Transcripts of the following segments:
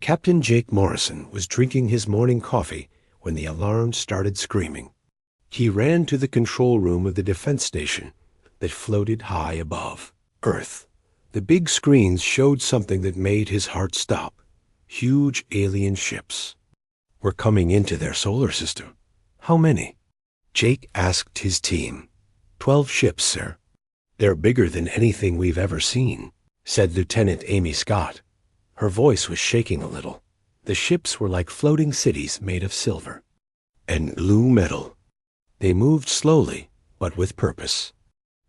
Captain Jake Morrison was drinking his morning coffee when the alarm started screaming. He ran to the control room of the defense station that floated high above Earth. The big screens showed something that made his heart stop. Huge alien ships were coming into their solar system. How many? Jake asked his team. 12 ships, sir. They're bigger than anything we've ever seen, said Lieutenant Amy Scott. Her voice was shaking a little. The ships were like floating cities made of silver and blue metal. They moved slowly, but with purpose.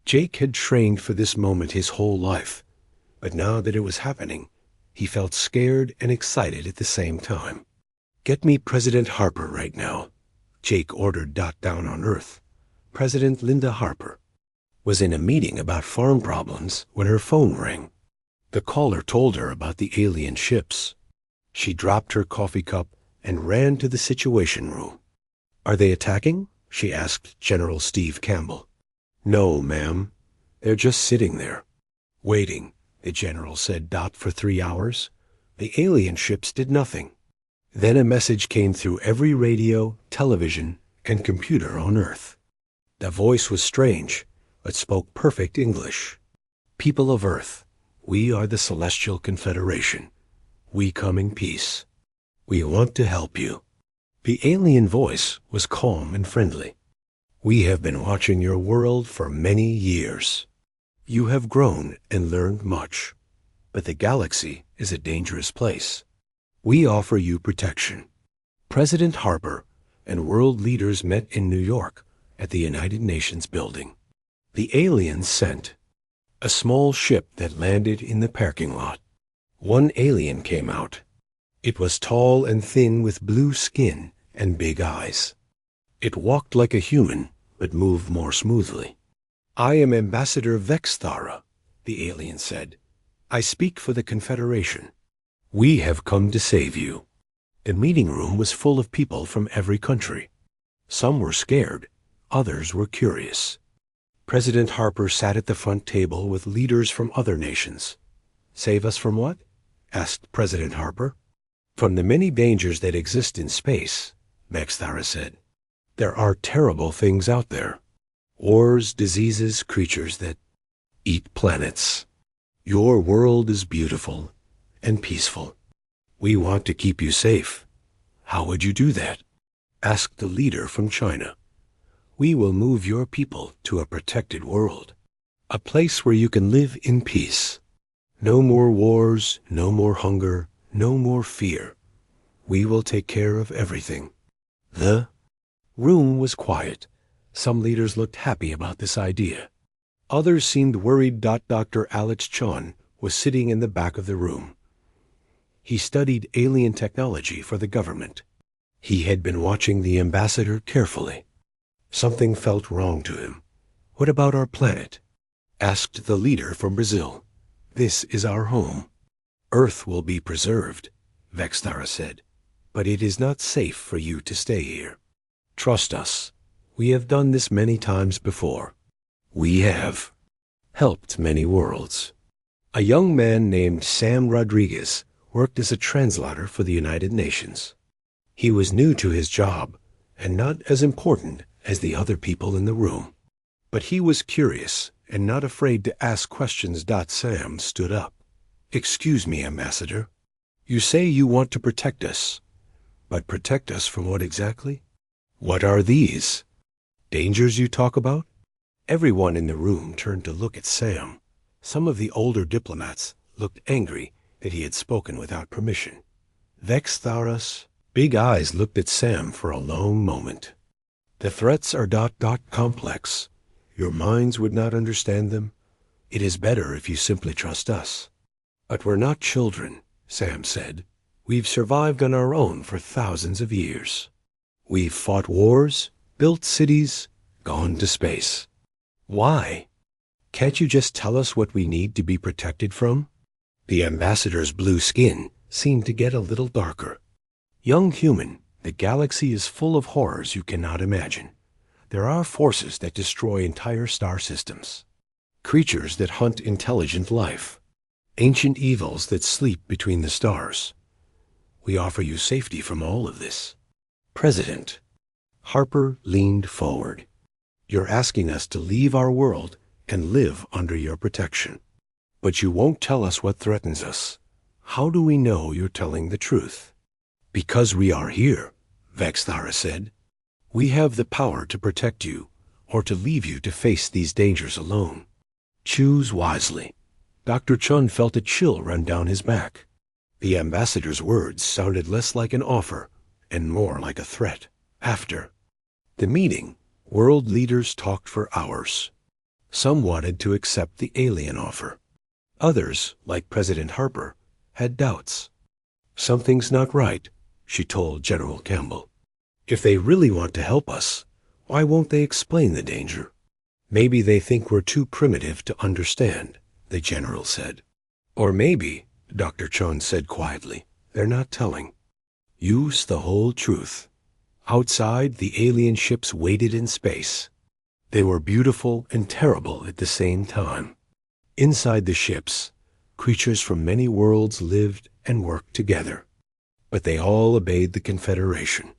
Jake had trained for this moment his whole life, but now that it was happening, he felt scared and excited at the same time. Get me President Harper right now, Jake ordered. Down on Earth, President Linda Harper was in a meeting about farm problems when her phone rang. The caller told her about the alien ships. She dropped her coffee cup and ran to the Situation Room. Are they attacking? She asked General Steve Campbell. No, ma'am. They're just sitting there, waiting, the general said. For 3 hours, the alien ships did nothing. Then a message came through every radio, television, and computer on Earth. The voice was strange, but spoke perfect English. People of Earth, we are the Celestial Confederation. We come in peace. We want to help you. The alien voice was calm and friendly. We have been watching your world for many years. You have grown and learned much, but the galaxy is a dangerous place. We offer you protection. President Harper and world leaders met in New York at the United Nations building. The aliens sent a small ship that landed in the parking lot. One alien came out. It was tall and thin with blue skin and big eyes. It walked like a human, but moved more smoothly. I am Ambassador Vexthara, the alien said. I speak for the Confederation. We have come to save you. The meeting room was full of people from every country. Some were scared, others were curious. President Harper sat at the front table with leaders from other nations. Save us from what? Asked President Harper. From the many dangers that exist in space, Vexthara said. There are terrible things out there. Wars, diseases, creatures that eat planets. Your world is beautiful and peaceful. We want to keep you safe. How would you do that? Asked the leader from China. We will move your people to a protected world, a place where you can live in peace. No more wars, no more hunger, no more fear. We will take care of everything. The room was quiet. Some leaders looked happy about this idea. Others seemed worried. Dr. Alex Chon was sitting in the back of the room. He studied alien technology for the government. He had been watching the ambassador carefully. Something felt wrong to him. What about our planet? Asked the leader from Brazil. This is our home. Earth will be preserved, Vexthara said, but it is not safe for you to stay here. Trust us. We have done this many times before. We have helped many worlds. A young man named Sam Rodriguez worked as a translator for the United Nations. He was new to his job and not as important as the other people in the room. But he was curious and not afraid to ask questions. Sam stood up. Excuse me, Ambassador. You say you want to protect us, but protect us from what exactly? What are these dangers you talk about? Everyone in the room turned to look at Sam. Some of the older diplomats looked angry that he had spoken without permission. Vexthara's big eyes looked at Sam for a long moment. The threats are complex. Your minds would not understand them. It is better if you simply trust us. But we're not children, Sam said. We've survived on our own for thousands of years. We've fought wars, built cities, gone to space. Why? Can't you just tell us what we need to be protected from? The ambassador's blue skin seemed to get a little darker. Young human, the galaxy is full of horrors you cannot imagine. There are forces that destroy entire star systems, creatures that hunt intelligent life, ancient evils that sleep between the stars. we offer you safety from all of this. President Harper leaned forward. You're asking us to leave our world and live under your protection. But you won't tell us what threatens us. How do we know you're telling the truth? Because we are here, Vexthara said. We have the power to protect you, or to leave you to face these dangers alone. Choose wisely. Dr. Chun felt a chill run down his back. The ambassador's words sounded less like an offer and more like a threat. After the meeting, world leaders talked for hours. Some wanted to accept the alien offer. Others, like President Harper, had doubts. Something's not right, she told General Campbell. If they really want to help us, why won't they explain the danger? Maybe they think we're too primitive to understand, the general said. Or maybe, Dr. Chun said quietly, they're not telling. Use the whole truth. Outside, the alien ships waited in space. They were beautiful and terrible at the same time. Inside the ships, creatures from many worlds lived and worked together. But they all obeyed the Confederation.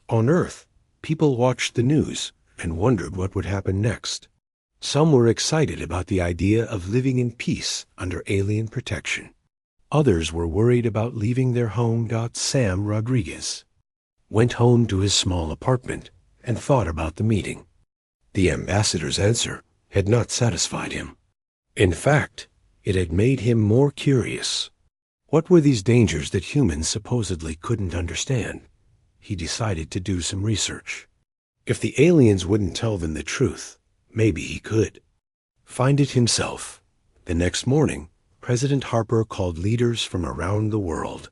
On Earth, people watched the news and wondered what would happen next. Some were excited about the idea of living in peace under alien protection. Others were worried about leaving their home. Sam Rodriguez went home to his small apartment and thought about the meeting. The ambassador's answer had not satisfied him. In fact, it had made him more curious. What were these dangers that humans supposedly couldn't understand? He decided to do some research. If the aliens wouldn't tell them the truth, maybe he could find it himself. The next morning, President Harper called leaders from around the world.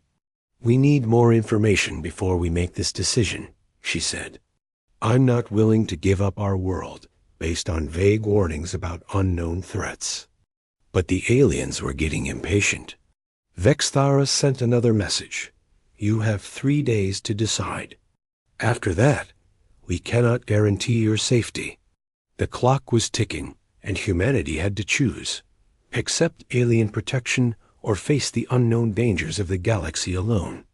We need more information before we make this decision, she said. I'm not willing to give up our world based on vague warnings about unknown threats. But the aliens were getting impatient. Vexthara sent another message. You have 3 days to decide. After that, we cannot guarantee your safety. The clock was ticking, and humanity had to choose. Accept alien protection or face the unknown dangers of the galaxy alone.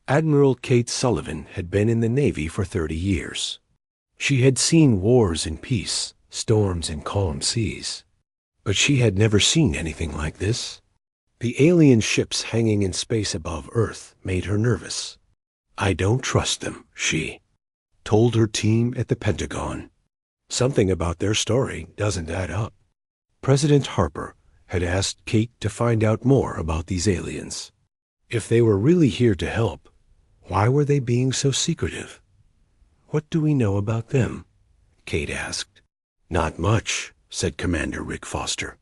Admiral Kate Sullivan had been in the Navy for 30 years. She had seen wars and peace, storms and calm seas. But she had never seen anything like this. The alien ships hanging in space above Earth made her nervous. I don't trust them, she told her team at the Pentagon. Something about their story doesn't add up. President Harper had asked Kate to find out more about these aliens. If they were really here to help, why were they being so secretive? What do we know about them? Kate asked. Not much, said Commander Rick Foster.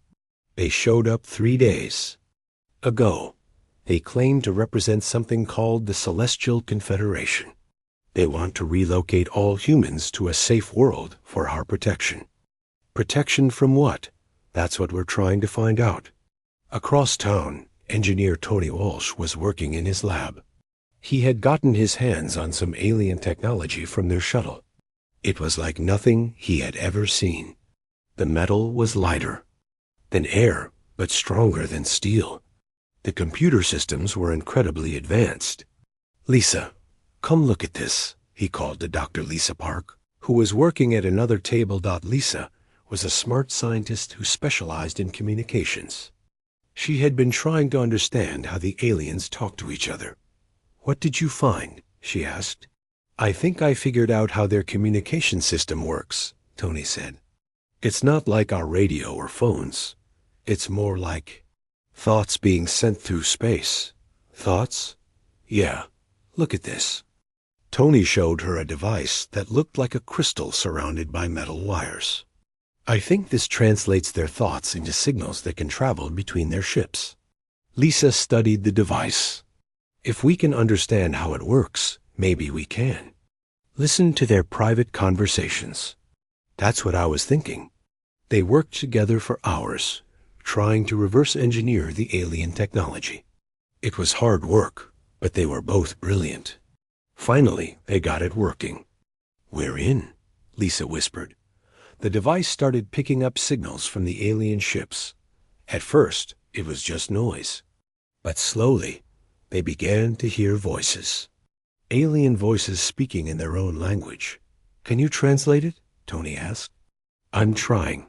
They showed up 3 days ago. They claim to represent something called the Celestial Confederation. They want to relocate all humans to a safe world for our protection. Protection from what? That's what we're trying to find out. Across town, engineer Tony Walsh was working in his lab. He had gotten his hands on some alien technology from their shuttle. It was like nothing he had ever seen. The metal was lighter than air, but stronger than steel. The computer systems were incredibly advanced. Lisa, come look at this, he called to Dr. Lisa Park, who was working at another table. Lisa was a smart scientist who specialized in communications. She had been trying to understand how the aliens talk to each other. What did you find? She asked. I think I figured out how their communication system works, Tony said. It's not like our radio or phones. It's more like thoughts being sent through space. Thoughts? Yeah, look at this. Tony showed her a device that looked like a crystal surrounded by metal wires. I think this translates their thoughts into signals that can travel between their ships. Lisa studied the device. If we can understand how it works, maybe we can. Listen to their private conversations. That's what I was thinking. They worked together for hours, trying to reverse engineer the alien technology. It was hard work, but they were both brilliant. Finally, they got it working. We're in, Lisa whispered. The device started picking up signals from the alien ships. At first, it was just noise. But slowly, They began to hear voices. Alien voices speaking in their own language. "Can you translate it?" Tony asked. "I'm trying."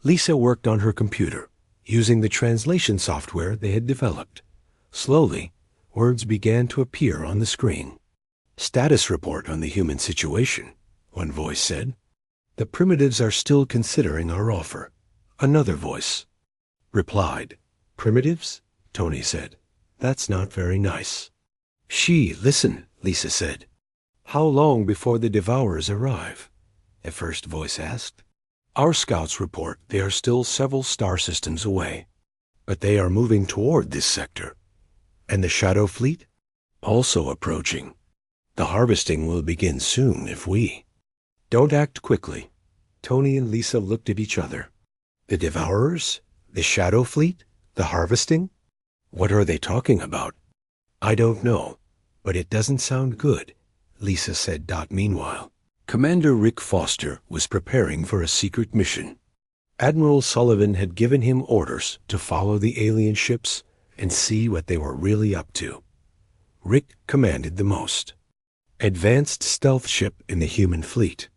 Lisa worked on her computer, using the translation software they had developed. Slowly, words began to appear on the screen. "Status report on the human situation," one voice said. "The primitives are still considering our offer." Another voice replied. "Primitives?" Tony said. "That's not very nice." Listen," Lisa said. "How long before the Devourers arrive?" a first voice asked. "Our scouts report they are still several star systems away, but they are moving toward this sector." "And the Shadow Fleet?" "Also approaching. The harvesting will begin soon if we—" "Don't act quickly." Tony and Lisa looked at each other. "The Devourers? The Shadow Fleet? The harvesting? What are they talking about?" "I don't know, but it doesn't sound good," Lisa said. Meanwhile, Commander Rick Foster was preparing for a secret mission. Admiral Sullivan had given him orders to follow the alien ships and see what they were really up to. Rick commanded the most advanced stealth ship in the human fleet.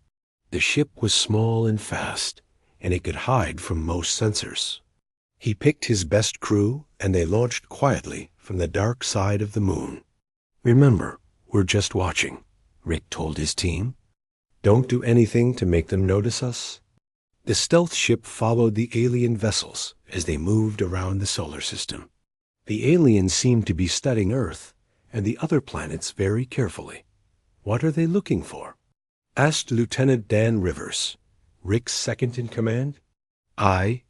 The ship was small and fast, and it could hide from most sensors. He picked his best crew, and they launched quietly from the dark side of the moon. "Remember, we're just watching," Rick told his team. "Don't do anything to make them notice us." The stealth ship followed the alien vessels as they moved around the solar system. The aliens seemed to be studying Earth and the other planets very carefully. "What are they looking for?" asked Lieutenant Dan Rivers, Rick's second in command. "I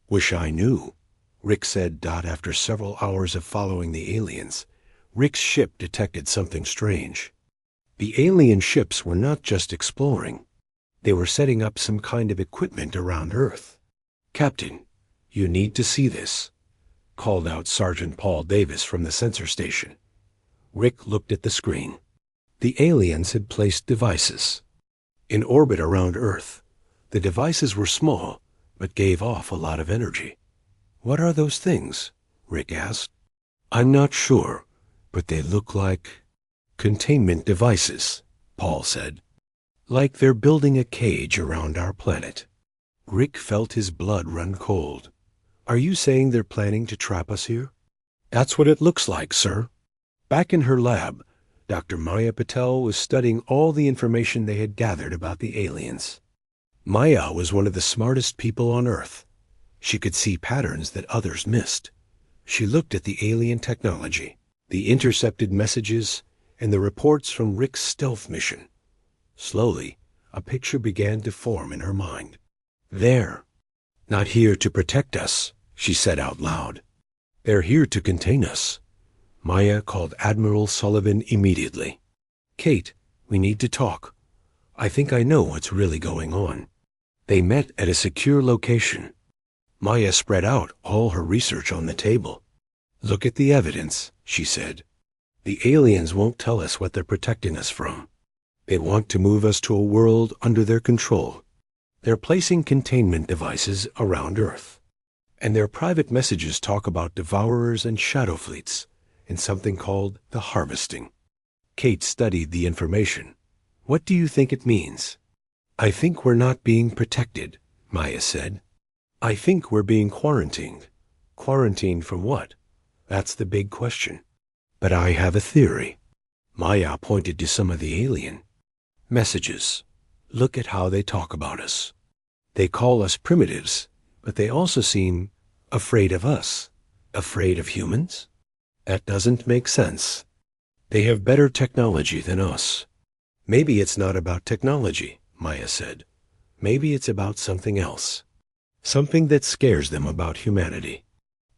wish I knew," Rick said. After several hours of following the aliens, Rick's ship detected something strange. The alien ships were not just exploring. They were setting up some kind of equipment around Earth. "Captain, you need to see this," called out Sergeant Paul Davis from the sensor station. Rick looked at the screen. The aliens had placed devices in orbit around Earth. The devices were small, but gave off a lot of energy. "What are those things?" Rick asked. "I'm not sure, but they look like containment devices," Paul said. "Like they're building a cage around our planet." Rick felt his blood run cold. "Are you saying they're planning to trap us here?" "That's what it looks like, sir." Back in her lab, Dr. Maya Patel was studying all the information they had gathered about the aliens. Maya was one of the smartest people on Earth. She could see patterns that others missed. She looked at the alien technology, the intercepted messages, and the reports from Rick's stealth mission. Slowly, a picture began to form in her mind. "They're not here to protect us," she said out loud. "They're here to contain us." Maya called Admiral Sullivan immediately. "Kate, we need to talk. I think I know what's really going on." They met at a secure location. Maya spread out all her research on the table. "Look at the evidence," she said. "The aliens won't tell us what they're protecting us from. They want to move us to a world under their control. They're placing containment devices around Earth. And their private messages talk about devourers and shadow fleets and something called the harvesting." Kate studied the information. "What do you think it means?" "I think we're not being protected," Maya said. "I think we're being quarantined." "Quarantined from what?" "That's the big question. But I have a theory." Maya pointed to some of the alien messages. "Look at how they talk about us. They call us primitives, but they also seem afraid of us." "Afraid of humans?" "That doesn't make sense. They have better technology than us." "Maybe it's not about technology," Maya said. "Maybe it's about something else. Something that scares them about humanity."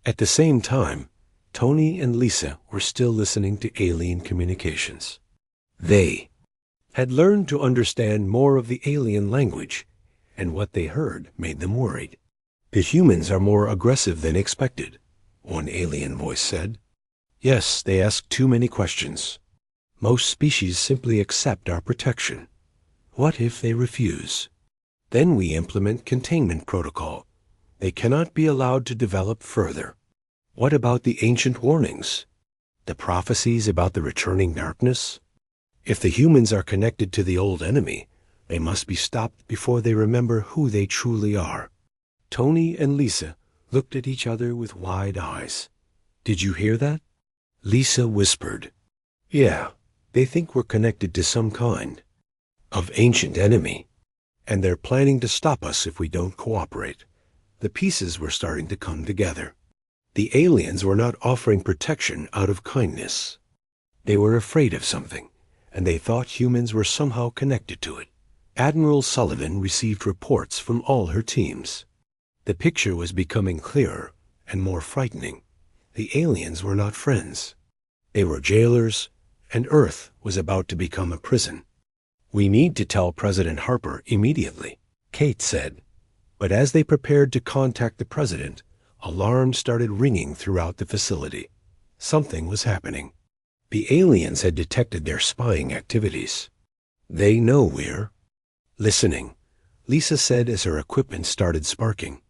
At the same time, Tony and Lisa were still listening to alien communications. They had learned to understand more of the alien language, and what they heard made them worried. "The humans are more aggressive than expected," one alien voice said. "Yes, they ask too many questions. Most species simply accept our protection. What if they refuse? Then we implement containment protocol. They cannot be allowed to develop further." "What about the ancient warnings?" The prophecies about the returning darkness? If the humans are connected to the old enemy, they must be stopped before they remember who they truly are. Tony and Lisa looked at each other with wide eyes. Did you hear that? Lisa whispered. Yeah, they think we're connected to some kind of ancient enemy, and they're planning to stop us if we don't cooperate. The pieces were starting to come together. The aliens were not offering protection out of kindness. They were afraid of something, and they thought humans were somehow connected to it. Admiral Sullivan received reports from all her teams. The picture was becoming clearer and more frightening. The aliens were not friends. They were jailers, and Earth was about to become a prison. We need to tell President Harper immediately, Kate said. But as they prepared to contact the president, alarms started ringing throughout the facility. Something was happening. The aliens had detected their spying activities. They know we're listening, Lisa said as her equipment started sparking.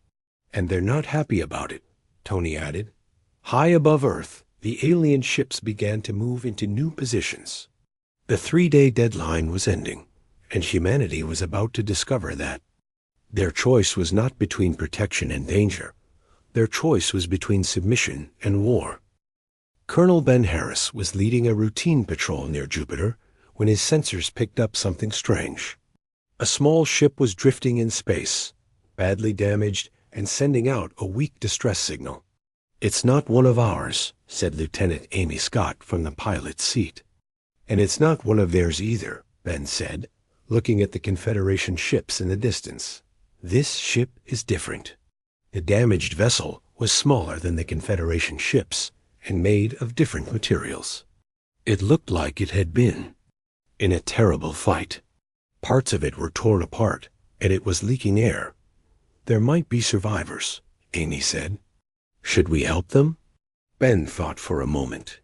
And they're not happy about it, Tony added. High above Earth, the alien ships began to move into new positions. The 3-day deadline was ending, and humanity was about to discover that their choice was not between protection and danger. Their choice was between submission and war. Colonel Ben Harris was leading a routine patrol near Jupiter when his sensors picked up something strange. A small ship was drifting in space, badly damaged and sending out a weak distress signal. It's not one of ours, said Lieutenant Amy Scott from the pilot's seat. And it's not one of theirs either, Ben said, looking at the Confederation ships in the distance. This ship is different. The damaged vessel was smaller than the Confederation ships and made of different materials. It looked like it had been in a terrible fight. Parts of it were torn apart, and it was leaking air. There might be survivors, Amy said. Should we help them? Ben thought for a moment.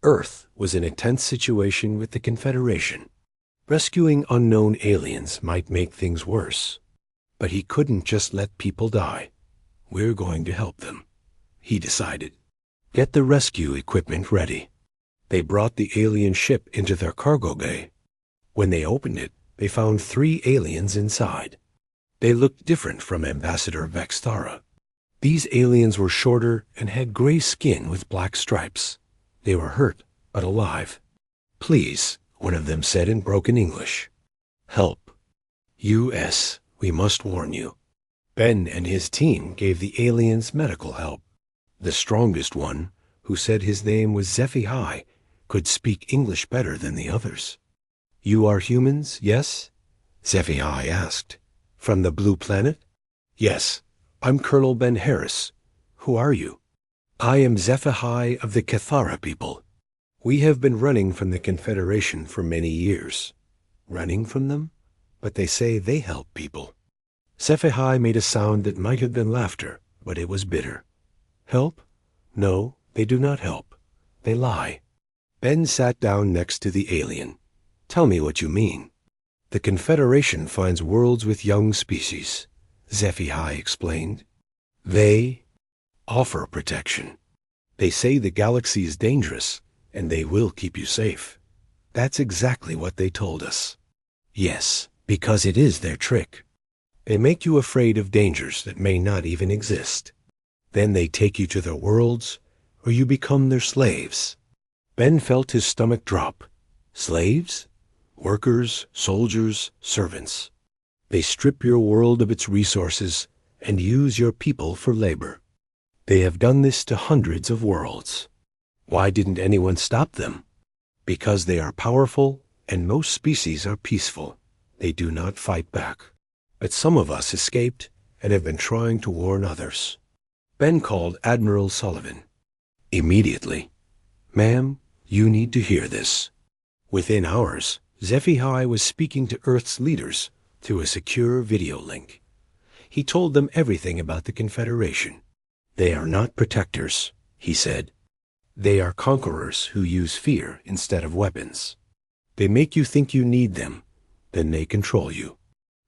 Earth was in a tense situation with the Confederation. Rescuing unknown aliens might make things worse. But he couldn't just let people die. We're going to help them, he decided. Get the rescue equipment ready. They brought the alien ship into their cargo bay. When they opened it, they found 3 aliens inside. They looked different from Ambassador Vextara. These aliens were shorter and had gray skin with black stripes. They were hurt, but alive. Please, one of them said in broken English. Help. U.S., we must warn you. Ben and his team gave the aliens medical help. The strongest one, who said his name was HFY, could speak English better than the others. You are humans, yes? HFY asked. From the blue planet? Yes. I'm Colonel Ben Harris. Who are you? I am HFY of the Cathara people. We have been running from the Confederation for many years. Running from them? But they say they help people. HFY made a sound that might have been laughter, but it was bitter. Help? No, they do not help. They lie. Ben sat down next to the alien. Tell me what you mean. The Confederation finds worlds with young species, HFY explained. They offer protection. They say the galaxy is dangerous, and they will keep you safe. That's exactly what they told us. Yes, because it is their trick. They make you afraid of dangers that may not even exist. Then they take you to their worlds, or you become their slaves. Ben felt his stomach drop. Slaves? Workers, soldiers, servants. They strip your world of its resources and use your people for labor. They have done this to hundreds of worlds. Why didn't anyone stop them? Because they are powerful and most species are peaceful. They do not fight back. But some of us escaped and have been trying to warn others. Ben called Admiral Sullivan. Immediately. Ma'am, you need to hear this. Within hours, HFY was speaking to Earth's leaders through a secure video link. He told them everything about the Confederation. They are not protectors, he said. They are conquerors who use fear instead of weapons. They make you think you need them, then they control you.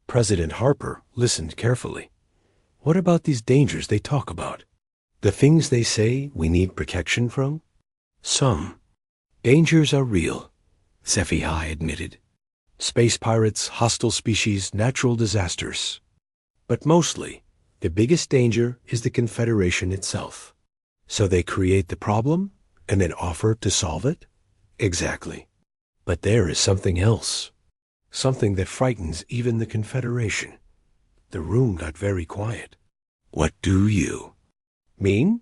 President Harper listened carefully. What about these dangers they talk about? The things they say we need protection from? Some, Dangers are real, SciFi admitted. Space pirates, hostile species, natural disasters. But mostly, the biggest danger is the Confederation itself. So they create the problem and then offer to solve it? Exactly. But there is something else. Something that frightens even the Confederation. The room got very quiet. What do you mean?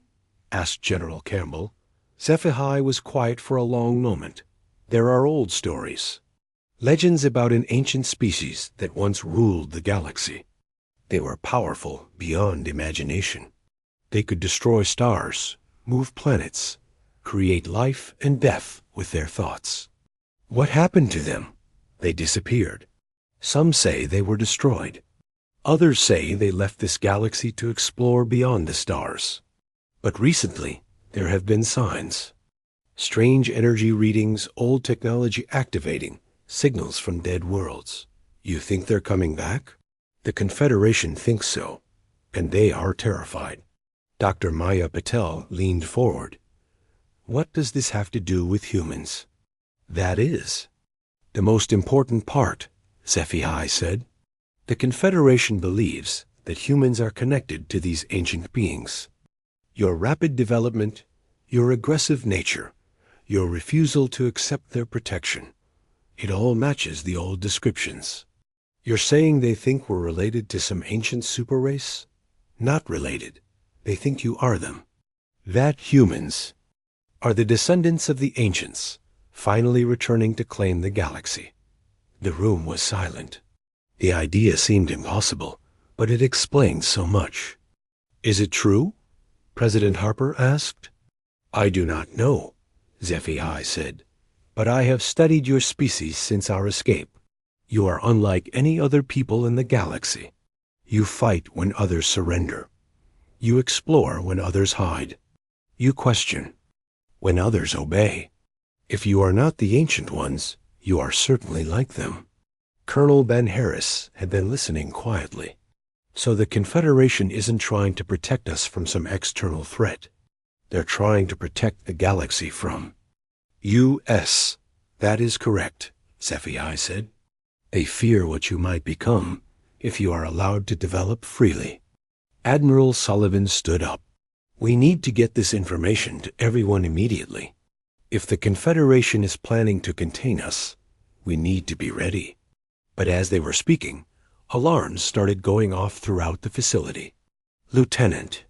Asked General Campbell. SciFi was quiet for a long moment. There are old stories. Legends about an ancient species that once ruled the galaxy. They were powerful beyond imagination. They could destroy stars, move planets, create life and death with their thoughts. What happened to them? They disappeared. Some say they were destroyed. Others say they left this galaxy to explore beyond the stars. But recently, there have been signs. Strange energy readings, old technology activating, signals from dead worlds. You think they're coming back? The Confederation thinks so, and they are terrified. Dr. Maya Patel leaned forward. What does this have to do with humans? That is the most important part, SciFi said. The Confederation believes that humans are connected to these ancient beings. Your rapid development, your aggressive nature, your refusal to accept their protection, it all matches the old descriptions. You're saying they think we're related to some ancient super race? Not related. They think you are them. That humans are the descendants of the ancients, finally returning to claim the galaxy. The room was silent. The idea seemed impossible, but it explained so much. Is it true? President Harper asked. I do not know, SciFi said, but I have studied your species since our escape. You are unlike any other people in the galaxy. You fight when others surrender. You explore when others hide. You question when others obey. If you are not the ancient ones, you are certainly like them. Colonel Ben Harris had been listening quietly. So the Confederation isn't trying to protect us from some external threat. They're trying to protect the galaxy from U.S. That is correct, SciFi said. They fear what you might become if you are allowed to develop freely. Admiral Sullivan stood up. We need to get this information to everyone immediately. If the Confederation is planning to contain us, we need to be ready. But as they were speaking, alarms started going off throughout the facility. Lieutenant.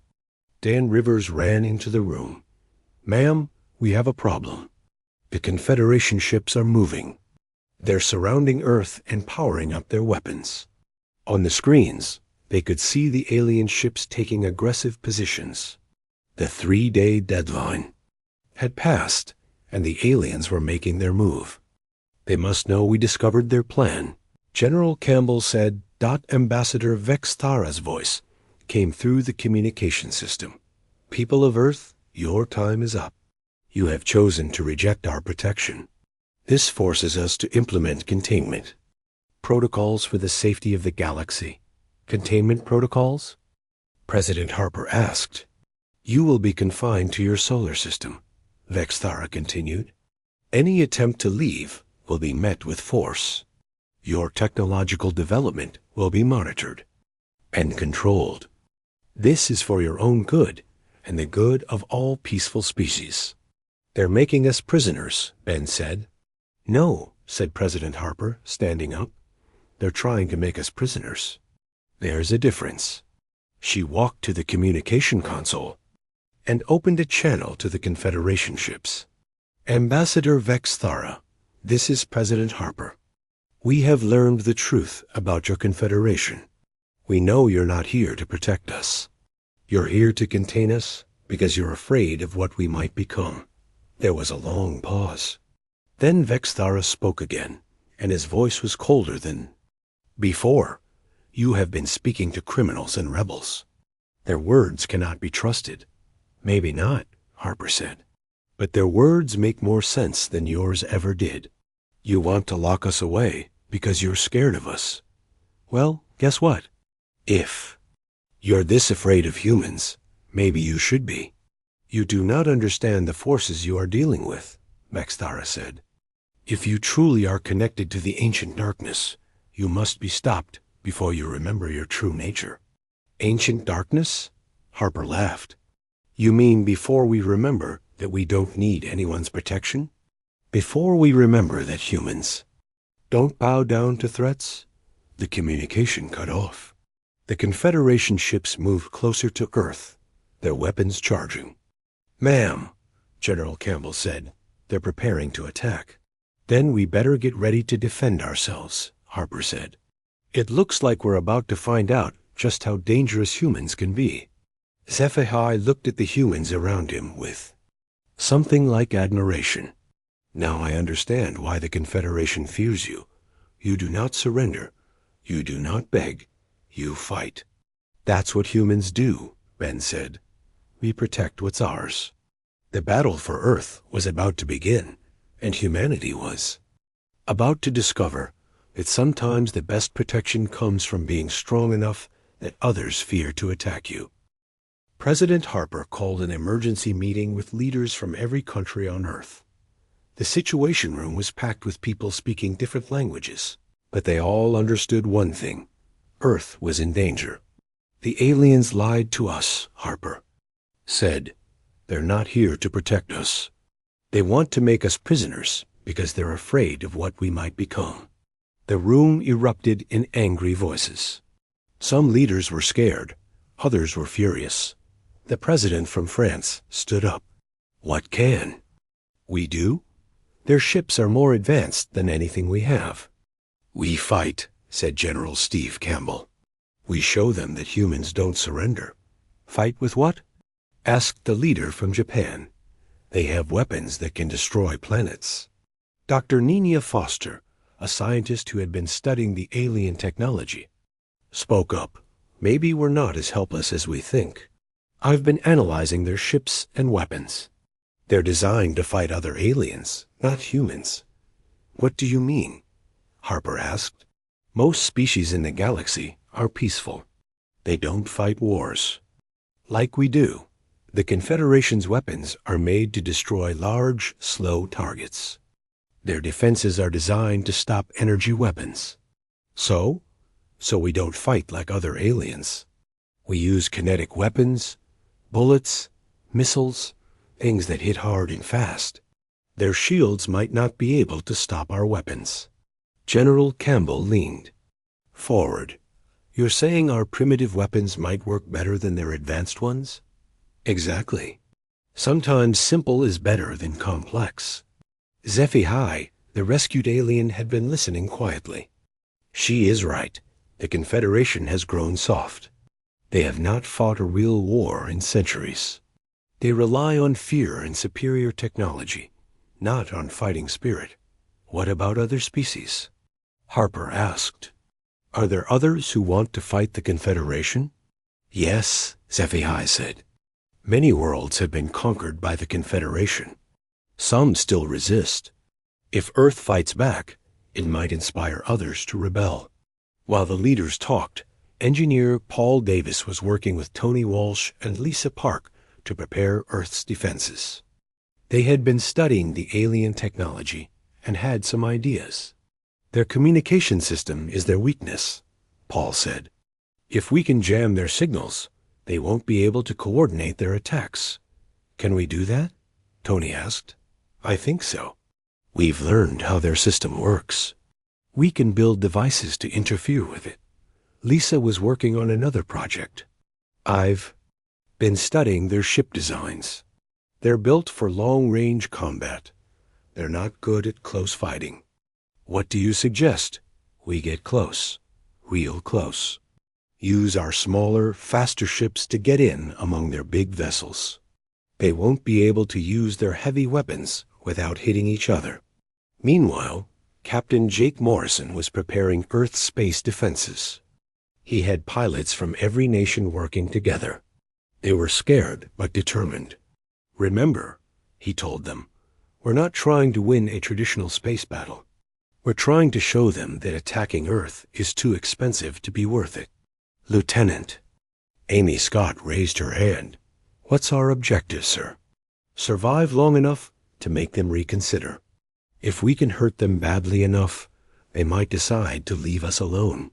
Dan Rivers ran into the room. Ma'am, we have a problem. The Confederation ships are moving. They're surrounding Earth and powering up their weapons. On the screens, they could see the alien ships taking aggressive positions. The 3-day deadline had passed, and the aliens were making their move. They must know we discovered their plan. General Campbell said. Ambassador Vexthara's voice came through the communication system. People of Earth, your time is up. You have chosen to reject our protection. This forces us to implement containment. Protocols for the safety of the galaxy. Containment protocols? President Harper asked. You will be confined to your solar system, Vexthara continued. Any attempt to leave will be met with force. Your technological development will be monitored and controlled. This is for your own good and the good of all peaceful species. They're making us prisoners, Ben said. No, said President Harper, standing up. They're trying to make us prisoners. There's a difference. She walked to the communication console and opened a channel to the Confederation ships. Ambassador Vexthara, this is President Harper. We have learned the truth about your Confederation. We know you're not here to protect us. You're here to contain us because you're afraid of what we might become. There was a long pause. Then Vexthara spoke again, and his voice was colder than before. You have been speaking to criminals and rebels. Their words cannot be trusted. Maybe not, Harper said. But their words make more sense than yours ever did. You want to lock us away because you're scared of us. Well, guess what? If you're this afraid of humans, maybe you should be. You do not understand the forces you are dealing with. Maxthara said. If you truly are connected to the ancient darkness, you must be stopped before you remember your true nature. Ancient darkness? Harper laughed. You mean before we remember that we don't need anyone's protection? Before we remember that humans don't bow down to threats? The communication cut off. The Confederation ships moved closer to Earth, their weapons charging. Ma'am, General Campbell said, they're preparing to attack. Then we better get ready to defend ourselves, Harper said. It looks like we're about to find out just how dangerous humans can be. SciFi looked at the humans around him with something like admiration. Now I understand why the Confederation fears you. You do not surrender. You do not beg. You fight. That's what humans do, Ben said. We protect what's ours. The battle for Earth was about to begin, and humanity was about to discover that sometimes the best protection comes from being strong enough that others fear to attack you. President Harper called an emergency meeting with leaders from every country on Earth. The Situation Room was packed with people speaking different languages, but they all understood one thing. Earth was in danger. The aliens lied to us, Harper said. They're not here to protect us. They want to make us prisoners because they're afraid of what we might become. The room erupted in angry voices. Some leaders were scared. Others were furious. The president from France stood up. What can we do? Their ships are more advanced than anything we have. We fight, said General Steve Campbell. We show them that humans don't surrender. Fight with what? Asked the leader from Japan. They have weapons that can destroy planets. Dr. Nina Foster, a scientist who had been studying the alien technology, spoke up. Maybe we're not as helpless as we think. I've been analyzing their ships and weapons. They're designed to fight other aliens, not humans. What do you mean? Harper asked. Most species in the galaxy are peaceful. They don't fight wars. Like we do. The Confederation's weapons are made to destroy large, slow targets. Their defenses are designed to stop energy weapons. So we don't fight like other aliens. We use kinetic weapons, bullets, missiles, things that hit hard and fast. Their shields might not be able to stop our weapons. General Campbell leaned forward. You're saying our primitive weapons might work better than their advanced ones? Exactly. Sometimes simple is better than complex. HFY, the rescued alien, had been listening quietly. She is right. The Confederation has grown soft. They have not fought a real war in centuries. They rely on fear and superior technology, not on fighting spirit. What about other species? Harper asked. Are there others who want to fight the Confederation? Yes, HFY said. Many worlds have been conquered by the Confederation. Some still resist. If Earth fights back, it might inspire others to rebel. While the leaders talked, engineer Paul Davis was working with Tony Walsh and Lisa Park to prepare Earth's defenses. They had been studying the alien technology and had some ideas. Their communication system is their weakness, Paul said. If we can jam their signals, they won't be able to coordinate their attacks. Can we do that? Tony asked. I think so. We've learned how their system works. We can build devices to interfere with it. Lisa was working on another project. I've been studying their ship designs. They're built for long-range combat. They're not good at close fighting. What do you suggest? We get close. Real close. Use our smaller, faster ships to get in among their big vessels. They won't be able to use their heavy weapons without hitting each other. Meanwhile, Captain Jake Morrison was preparing Earth's space defenses. He had pilots from every nation working together. They were scared but determined. Remember, he told them, we're not trying to win a traditional space battle. We're trying to show them that attacking Earth is too expensive to be worth it. Lieutenant, Amy Scott raised her hand. What's our objective, sir? Survive long enough to make them reconsider. If we can hurt them badly enough, they might decide to leave us alone.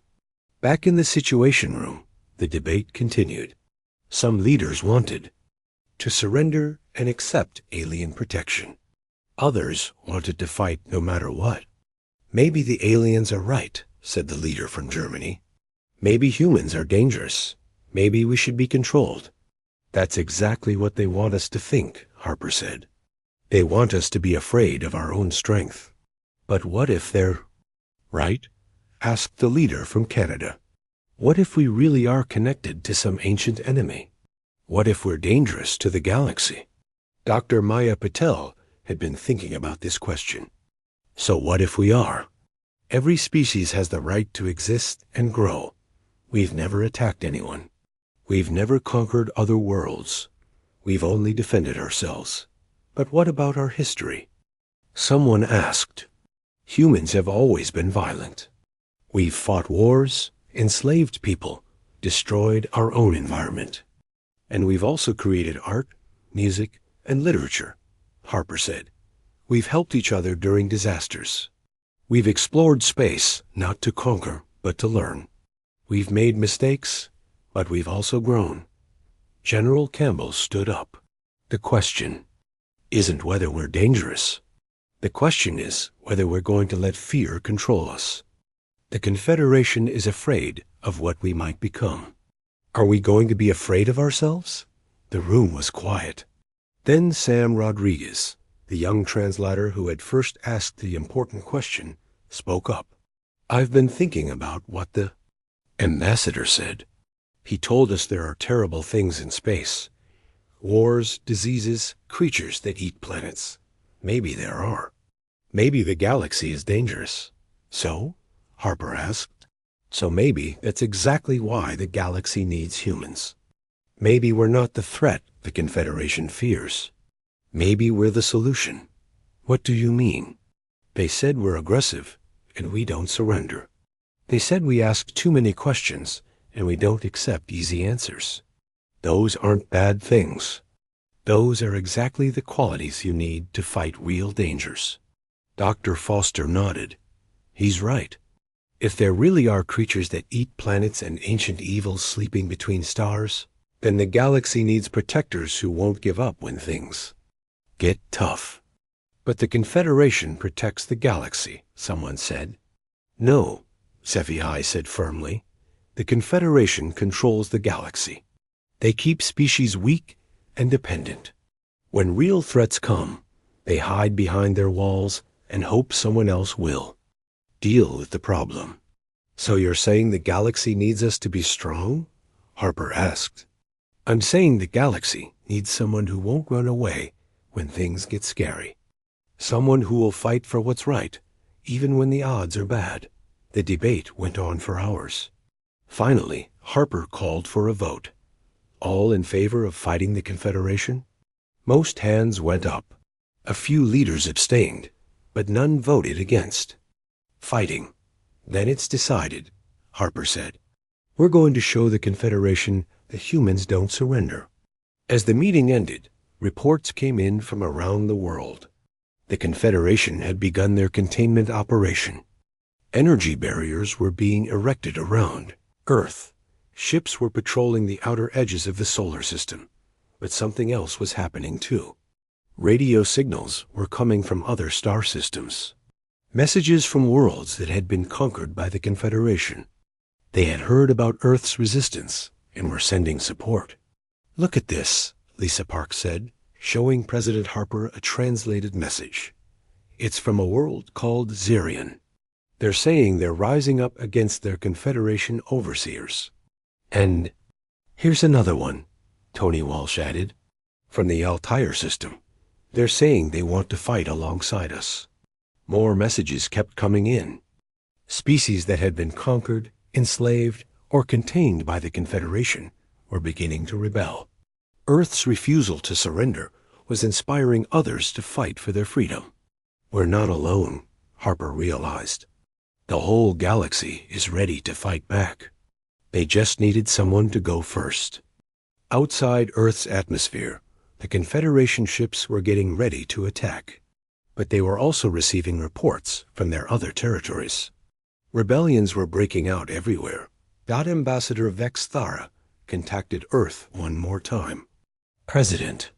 Back in the Situation Room, the debate continued. Some leaders wanted to surrender and accept alien protection. Others wanted to fight no matter what. Maybe the aliens are right, said the leader from Germany. Maybe humans are dangerous. Maybe we should be controlled. That's exactly what they want us to think, Harper said. They want us to be afraid of our own strength. But what if they're right? Asked the leader from Canada. What if we really are connected to some ancient enemy? What if we're dangerous to the galaxy? Dr. Maya Patel had been thinking about this question. So what if we are? Every species has the right to exist and grow. We've never attacked anyone. We've never conquered other worlds. We've only defended ourselves. But what about our history? Someone asked. Humans have always been violent. We've fought wars, enslaved people, destroyed our own environment. And we've also created art, music, and literature, Harper said. We've helped each other during disasters. We've explored space, not to conquer, but to learn. We've made mistakes, but we've also grown. General Campbell stood up. The question isn't whether we're dangerous. The question is whether we're going to let fear control us. The Confederation is afraid of what we might become. Are we going to be afraid of ourselves? The room was quiet. Then Sam Rodriguez, the young translator who had first asked the important question, spoke up. I've been thinking about what the ambassador said. He told us there are terrible things in space. Wars, diseases, creatures that eat planets. Maybe there are. Maybe the galaxy is dangerous. So? Harper asked. So maybe that's exactly why the galaxy needs humans. Maybe we're not the threat the Confederation fears. Maybe we're the solution. What do you mean? They said we're aggressive, and we don't surrender. They said we ask too many questions, and we don't accept easy answers. Those aren't bad things. Those are exactly the qualities you need to fight real dangers. Dr. Foster nodded. He's right. If there really are creatures that eat planets and ancient evils sleeping between stars, then the galaxy needs protectors who won't give up when things get tough. But the Confederation protects the galaxy, someone said. No, SciFi said firmly. The Confederation controls the galaxy. They keep species weak and dependent. When real threats come, they hide behind their walls and hope someone else will deal with the problem. So you're saying the galaxy needs us to be strong? Harper asked. I'm saying the galaxy needs someone who won't run away when things get scary. Someone who will fight for what's right, even when the odds are bad. The debate went on for hours. Finally, Harper called for a vote. All in favor of fighting the Confederation? Most hands went up. A few leaders abstained, but none voted against. Fighting. Then it's decided, Harper said. We're going to show the Confederation that humans don't surrender. As the meeting ended, reports came in from around the world. The Confederation had begun their containment operation. Energy barriers were being erected around Earth. Ships were patrolling the outer edges of the solar system. But something else was happening too. Radio signals were coming from other star systems. Messages from worlds that had been conquered by the Confederation. They had heard about Earth's resistance and were sending support. Look at this, Lisa Park said, showing President Harper a translated message. It's from a world called Zirion. They're saying they're rising up against their Confederation overseers. And here's another one, Tony Walsh added, from the Altair system. They're saying they want to fight alongside us. More messages kept coming in. Species that had been conquered, enslaved, or contained by the Confederation were beginning to rebel. Earth's refusal to surrender was inspiring others to fight for their freedom. We're not alone, Harper realized. The whole galaxy is ready to fight back. They just needed someone to go first. Outside Earth's atmosphere, the Confederation ships were getting ready to attack. but they were also receiving reports from their other territories. Rebellions were breaking out everywhere. Ambassador Vexthara contacted Earth one more time. President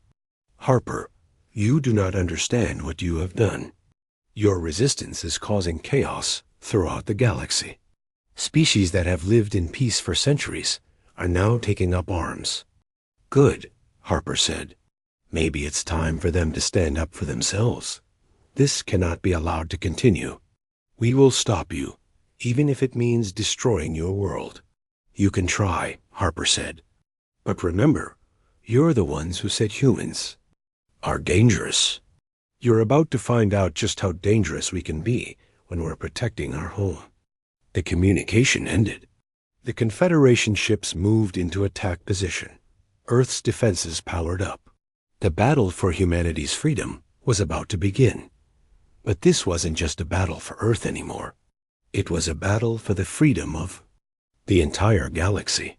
Harper, you do not understand what you have done. Your resistance is causing chaos throughout the galaxy. Species that have lived in peace for centuries are now taking up arms. Good, Harper said. Maybe it's time for them to stand up for themselves. This cannot be allowed to continue. We will stop you, even if it means destroying your world. You can try, Harper said. But remember, you're the ones who said humans are dangerous. You're about to find out just how dangerous we can be when we're protecting our home. The communication ended. The Confederation ships moved into attack position. Earth's defenses powered up. The battle for humanity's freedom was about to begin. But this wasn't just a battle for Earth anymore. It was a battle for the freedom of the entire galaxy.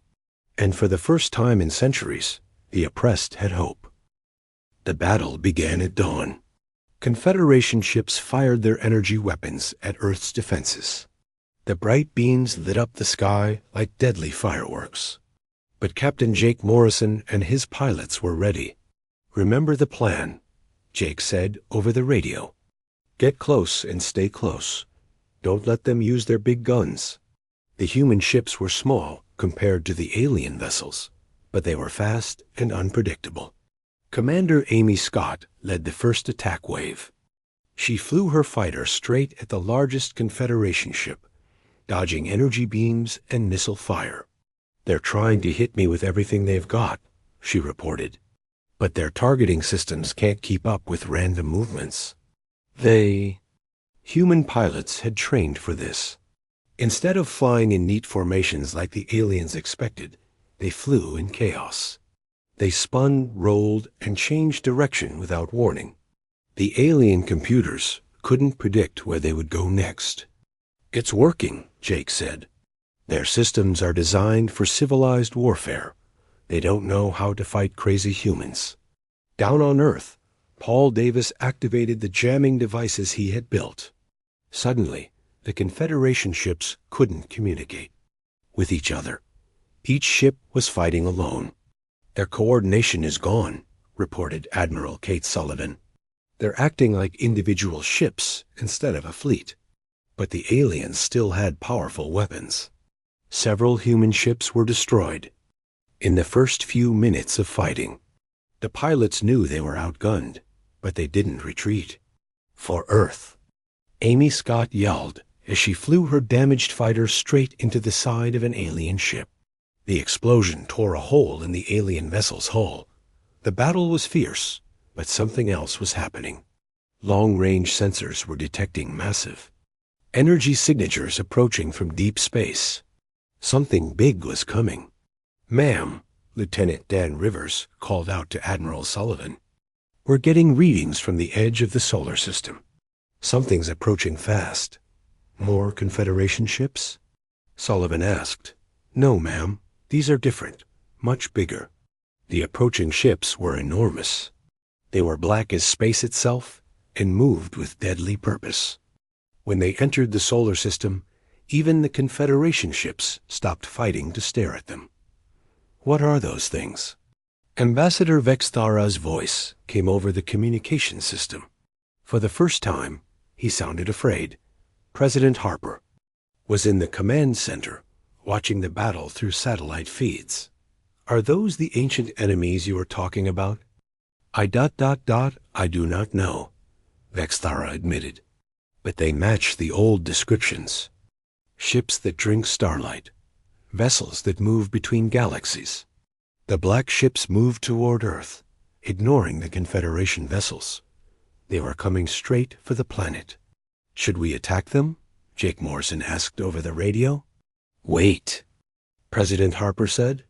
And for the first time in centuries, the oppressed had hope. The battle began at dawn. Confederation ships fired their energy weapons at Earth's defenses. The bright beams lit up the sky like deadly fireworks. But Captain Jake Morrison and his pilots were ready. Remember the plan, Jake said over the radio. Get close and stay close. Don't let them use their big guns. The human ships were small compared to the alien vessels, but they were fast and unpredictable. Commander Amy Scott led the first attack wave. She flew her fighter straight at the largest Confederation ship, dodging energy beams and missile fire. They're trying to hit me with everything they've got, she reported. But their targeting systems can't keep up with random movements. Human pilots had trained for this. Instead of flying in neat formations like the aliens expected, they flew in chaos. They spun, rolled, and changed direction without warning. The alien computers couldn't predict where they would go next. It's working, Jake said. Their systems are designed for civilized warfare. They don't know how to fight crazy humans. Down on Earth, Paul Davis activated the jamming devices he had built. Suddenly, the Confederation ships couldn't communicate with each other. Each ship was fighting alone. Their coordination is gone, reported Admiral Kate Sullivan. They're acting like individual ships instead of a fleet. But the aliens still had powerful weapons. Several human ships were destroyed. In the first few minutes of fighting, the pilots knew they were outgunned, but they didn't retreat. For Earth, Amy Scott yelled as she flew her damaged fighter straight into the side of an alien ship. The explosion tore a hole in the alien vessel's hull. The battle was fierce, but something else was happening. Long-range sensors were detecting massive energy signatures approaching from deep space. Something big was coming. Ma'am, Lieutenant Dan Rivers called out to Admiral Sullivan. We're getting readings from the edge of the solar system. Something's approaching fast. More Confederation ships? Sullivan asked. No, ma'am. These are different, much bigger. The approaching ships were enormous. They were black as space itself and moved with deadly purpose. When they entered the solar system, even the Confederation ships stopped fighting to stare at them. What are those things? Ambassador Vexthara's voice came over the communication system. For the first time, he sounded afraid. President Harper was in the command center, watching the battle through satellite feeds. Are those the ancient enemies you were talking about? I do not know, Vexthara admitted. But they match the old descriptions. Ships that drink starlight. Vessels that move between galaxies. The black ships moved toward Earth, ignoring the Confederation vessels. They were coming straight for the planet. Should we attack them? Jake Morrison asked over the radio. Wait, President Harper said.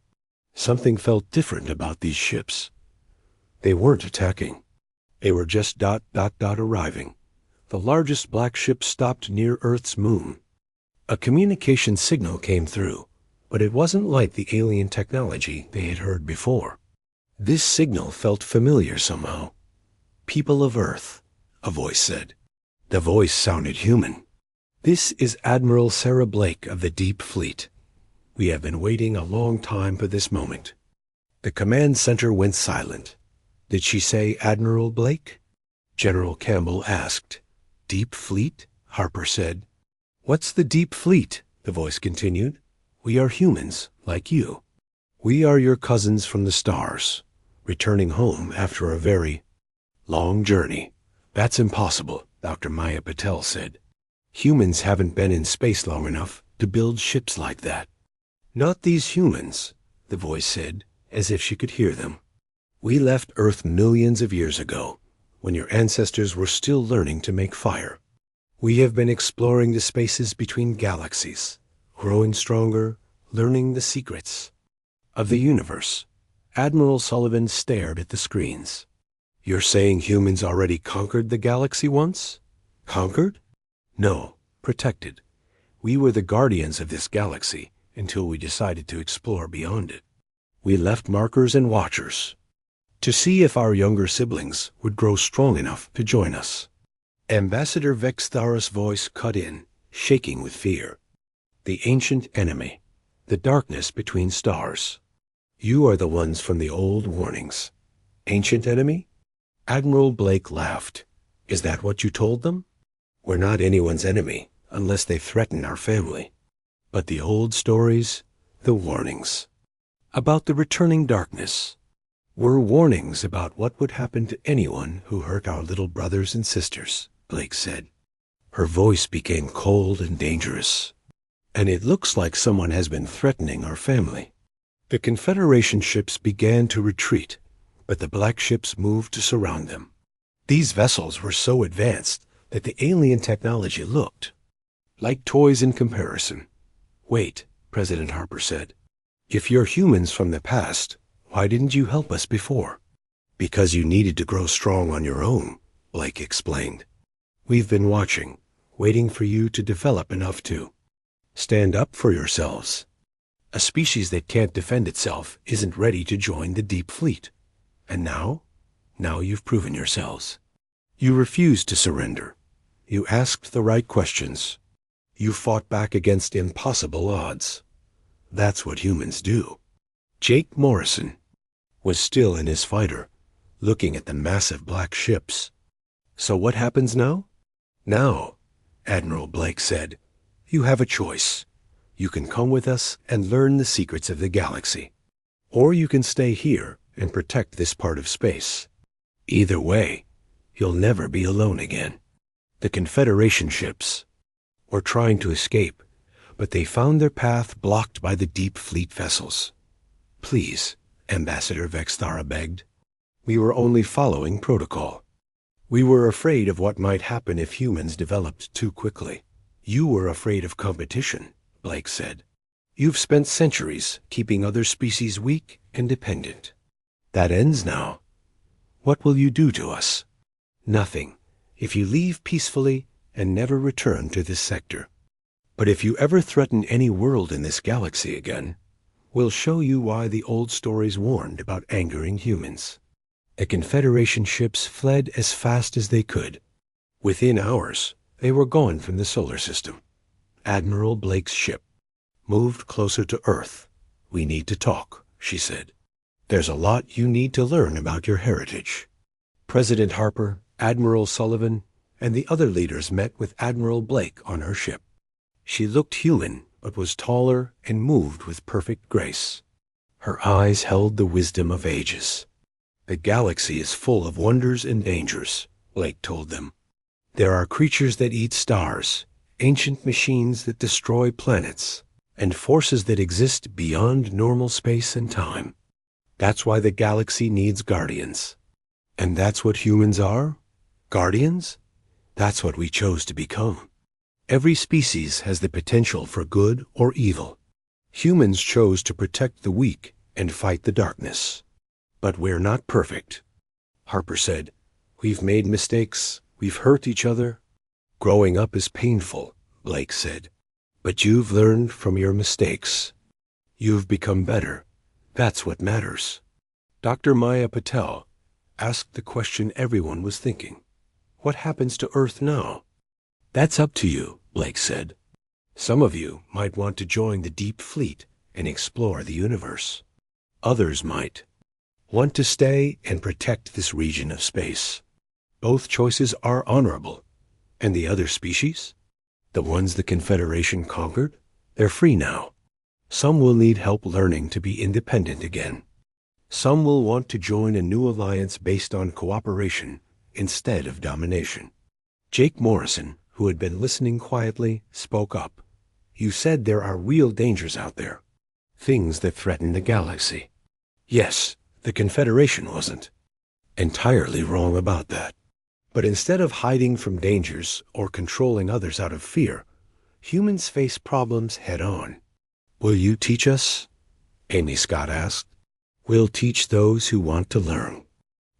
Something felt different about these ships. They weren't attacking. They were just arriving. The largest black ship stopped near Earth's moon. A communication signal came through, but it wasn't like the alien technology they had heard before. This signal felt familiar somehow. People of Earth, a voice said. The voice sounded human. This is Admiral Sarah Blake of the Deep Fleet. We have been waiting a long time for this moment. The command center went silent. Did she say Admiral Blake? General Campbell asked. Deep Fleet? Harper said. What's the Deep Fleet? The voice continued. We are humans, like you. We are your cousins from the stars, returning home after a very long journey. That's impossible, Dr. Maya Patel said. Humans haven't been in space long enough to build ships like that. Not these humans, the voice said, as if she could hear them. We left Earth millions of years ago, when your ancestors were still learning to make fire. We have been exploring the spaces between galaxies, growing stronger, learning the secrets of the universe. Admiral Sullivan stared at the screens. You're saying humans already conquered the galaxy once? Conquered? No, protected. We were the guardians of this galaxy until we decided to explore beyond it. We left markers and watchers to see if our younger siblings would grow strong enough to join us. Ambassador Vexthara's voice cut in, shaking with fear. The ancient enemy, the darkness between stars. You are the ones from the old warnings. Ancient enemy? Admiral Blake laughed. Is that what you told them? We're not anyone's enemy, unless they threaten our family. But the old stories, the warnings, about the returning darkness, were warnings about what would happen to anyone who hurt our little brothers and sisters, Blake said. Her voice became cold and dangerous. And it looks like someone has been threatening our family. The Confederation ships began to retreat, but the black ships moved to surround them. These vessels were so advanced that the alien technology looked like toys in comparison. Wait, President Harper said. If you're humans from the past, why didn't you help us before? Because you needed to grow strong on your own, Blake explained. We've been watching, waiting for you to develop enough to stand up for yourselves. A species that can't defend itself isn't ready to join the Deep Fleet. And now you've proven yourselves. You refused to surrender. You asked the right questions. You fought back against impossible odds. That's what humans do. Jake Morrison was still in his fighter, looking at the massive black ships. So what happens now? Now, Admiral Blake said, you have a choice. You can come with us and learn the secrets of the galaxy. Or you can stay here and protect this part of space. Either way, you'll never be alone again. The Confederation ships were trying to escape, but they found their path blocked by the Deep Fleet vessels. Please, Ambassador Vexthara begged. We were only following protocol. We were afraid of what might happen if humans developed too quickly. You were afraid of competition, Blake said. You've spent centuries keeping other species weak and dependent. That ends now. What will you do to us? Nothing, if you leave peacefully and never return to this sector. But if you ever threaten any world in this galaxy again, we'll show you why the old stories warned about angering humans. The Confederation ships fled as fast as they could. Within hours, they were gone from the solar system. Admiral Blake's ship moved closer to Earth. We need to talk, she said. There's a lot you need to learn about your heritage. President Harper, Admiral Sullivan, and the other leaders met with Admiral Blake on her ship. She looked human, but was taller and moved with perfect grace. Her eyes held the wisdom of ages. The galaxy is full of wonders and dangers, Blake told them. There are creatures that eat stars, ancient machines that destroy planets, and forces that exist beyond normal space and time. That's why the galaxy needs guardians. And that's what humans are? Guardians? That's what we chose to become. Every species has the potential for good or evil. Humans chose to protect the weak and fight the darkness. But we're not perfect. Harper said, we've made mistakes, we've hurt each other. Growing up is painful, Blake said. But you've learned from your mistakes. You've become better. That's what matters. Dr. Maya Patel asked the question everyone was thinking. What happens to Earth now? That's up to you, Blake said. Some of you might want to join the Deep Fleet and explore the universe. Others might want to stay and protect this region of space. Both choices are honorable. And the other species? The ones the Confederation conquered? They're free now. Some will need help learning to be independent again. Some will want to join a new alliance based on cooperation instead of domination. Jake Morrison, who had been listening quietly, spoke up. You said there are real dangers out there. Things that threaten the galaxy. Yes, the Confederation wasn't entirely wrong about that. But instead of hiding from dangers or controlling others out of fear, humans face problems head-on. Will you teach us? Amy Scott asked. We'll teach those who want to learn.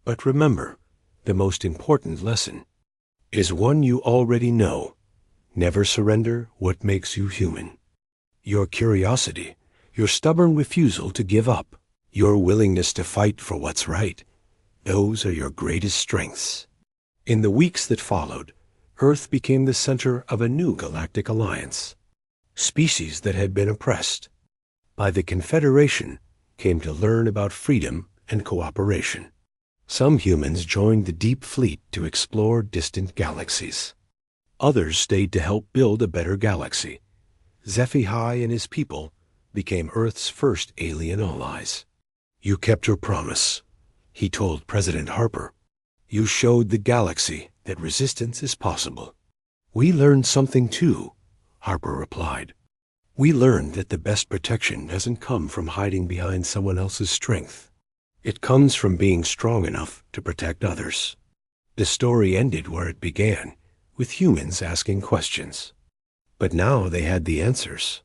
But remember, the most important lesson is one you already know. Never surrender what makes you human. Your curiosity, your stubborn refusal to give up, your willingness to fight for what's right, those are your greatest strengths. In the weeks that followed, Earth became the center of a new galactic alliance. Species that had been oppressed by the Confederation came to learn about freedom and cooperation. Some humans joined the Deep Fleet to explore distant galaxies. Others stayed to help build a better galaxy. HFY and his people became Earth's first alien allies. You kept your promise, he told President Harper. You showed the galaxy that resistance is possible. We learned something too, Harper replied. We learned that the best protection doesn't come from hiding behind someone else's strength. It comes from being strong enough to protect others. The story ended where it began, with humans asking questions. But now they had the answers.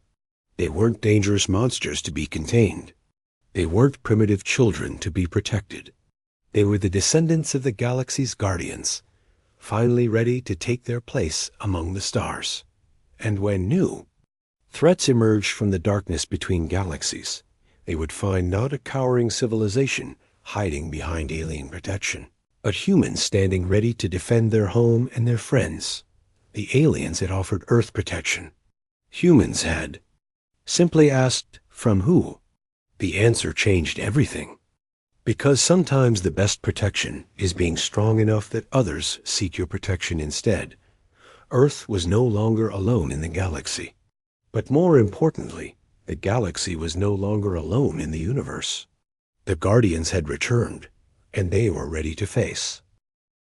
They weren't dangerous monsters to be contained. They weren't primitive children to be protected. They were the descendants of the galaxy's guardians, finally ready to take their place among the stars. And when new threats emerged from the darkness between galaxies, they would find not a cowering civilization hiding behind alien protection, but humans standing ready to defend their home and their friends. The aliens had offered Earth protection. Humans had simply asked, from who? The answer changed everything. Because sometimes the best protection is being strong enough that others seek your protection instead. Earth was no longer alone in the galaxy. But more importantly, the galaxy was no longer alone in the universe. The Guardians had returned, and they were ready to face